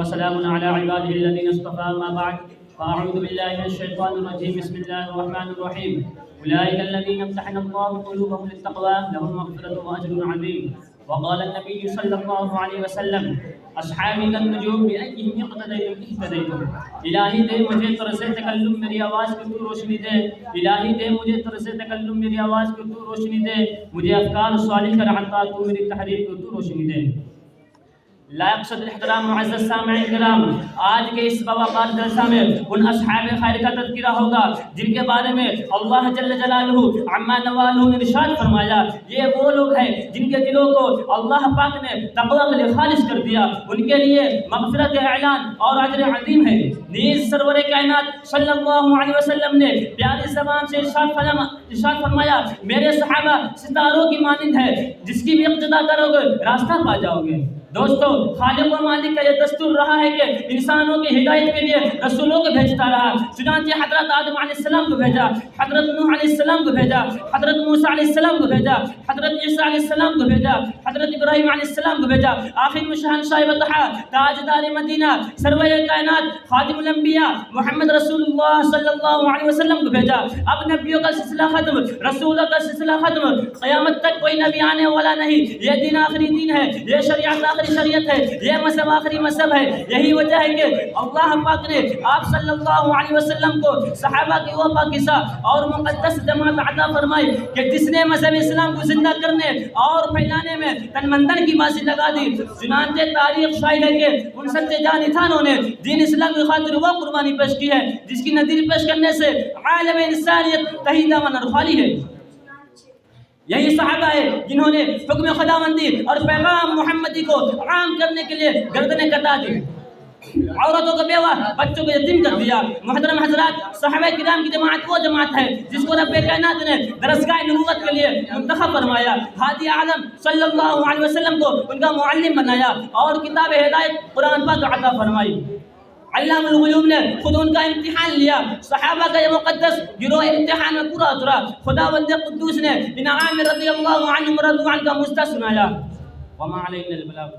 وسلام على عباده الذين اصطفى. ما بعد، فأعوذ بالله من الشيطان الرجيم. بسم الله الرحمن الرحيم. أولئك الذين امتحن الله قلوبهم للتقوى لهم مغفرة وأجر عظيم. وقال النبي صلى الله عليه وسلم: اصحابی النجوم بأیہم اقتدیتم اہتدیتم. الہی دے مجھے طرز تکلم میری آواز کی تو روشنی دے. الہی دے مجھے طرز تکلم میری آواز کی تو روشنی دے. مجھے افکار صالح کر عطا تو میری تحریر کو تو روشنی دے. لائق صدر احترام معزز سامعین کرام، آج کے اس باوقار جلسہ میں ان اصحاب خیر کا تذکرہ ہوگا جن کے بارے میں اللہ جل جلالہ عما نوالہ نے ارشاد فرمایا، یہ وہ لوگ ہیں جن کے دلوں کو اللہ پاک نے تقوی کے لیے خالص کر دیا. ان کے لیے مغفرت اعلان اور اجر عظیم ہے. نیز سرور کائنات صلی اللہ علیہ وسلم نے پیاری زبان سے ارشاد فرمایا، میرے صحابہ ستاروں کی مانند ہے، جس کی بھی اقتدا کرو گے راستہ پا جاؤ گے. دوستو، خالق و مالک کا یہ دستور رہا ہے کہ انسانوں کی ہدایت کے لیے رسولوں کو بھیجتا رہا. چنانچہ حضرت آدم علیہ السلام کو بھیجا، حضرت نوح علیہ السلام کو بھیجا، حضرت موسیٰ علیہ السلام کو بھیجا، حضرت عیسیٰ علیہ السلام کو بھیجا، حضرت ابراہیم علیہ السلام کو بھیجا. آخر میں شہنشاہ بطحا، تاجدار مدینہ، سرور کائنات، خاتم الانبیاء محمد رسول اللہ صلی اللہ علیہ وسلم کو بھیجا. اب نبیوں کا سلسلہ ختم، رسولوں کا سلسلہ ختم. قیامت تک کوئی نبی آنے والا نہیں. یہ دین آخری دین ہے، یہ شریعت آخری شریعت ہے، یہ مذہب آخری مذہب ہے. یہی وجہ ہے کہ اللہ پاک نے آپ صلی اللہ علیہ وسلم کو صحابہ کی وہ پاکیزہ اور مقدس جماعت عطا فرمائی کہ جس نے مذہب اسلام کو زندہ کرنے اور پھیلانے میں تن من دھن کی بازی لگا دی. چنانچہ تاریخ شاہد ہے کہ ان سچے جان انسانوں نے دین اسلام کی خاطر وہ قربانی پیش کی ہے جس کی نظیر پیش کرنے سے عالم انسانیت تہیدہ و نرخالی ہے. یہی صحابہ ہے جنہوں نے حکم خداوندی اور پیغام محمدی کو عام کرنے کے لیے گردنیں کٹا دی، عورتوں کو بیوہ، بچوں کو یتیم کر دیا. محترم حضرات، صحابہ کرام کی جماعت وہ جماعت ہے جس کو رب کائنات نے درسگاہ نبوت کے لیے منتخب فرمایا. ہادی عالم صلی اللہ علیہ وسلم کو ان کا معلم بنایا اور کتاب ہدایت قرآن پاک عطا فرمائی. علام الغیوب نے خود ان کا امتحان لیا. صحابہ کا یہ مقدس گروہ امتحان میں پورا اترا. خداوند قدوس نے ان عامر رضی اللہ عنہ کا مستہ سنایا. وما علینا البلاغ.